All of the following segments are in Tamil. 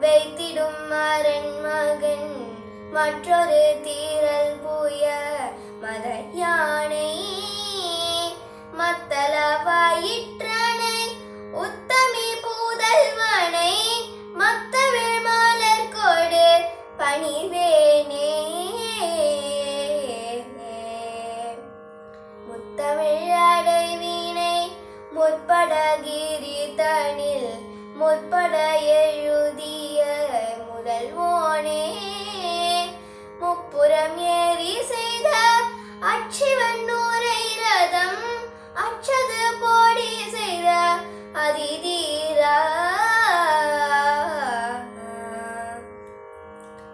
வைத்திடும் மரண் மகன் மற்றொரு தீரல் புய மத யானை மத்தள வயிற்றனை உத்தமி பூதல்வனை மத்தவிழ் மலர் கொடு பணிவேனே முத்தமிழ் அடைவினை முற்பட கிரிதனில் முற்பட எழுதிய முதல்வோனே முப்புறம் ஏறி செய்த அச்சிவன் நூரை ரதம் அச்சது போடி செய்த அதிதீரா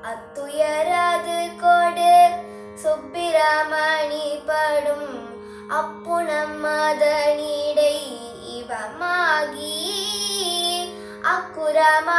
அத்துயராது கொடு சுப்பிரமணி படும் அப்புணம் மதனிடை இவமாகி அக்குரமா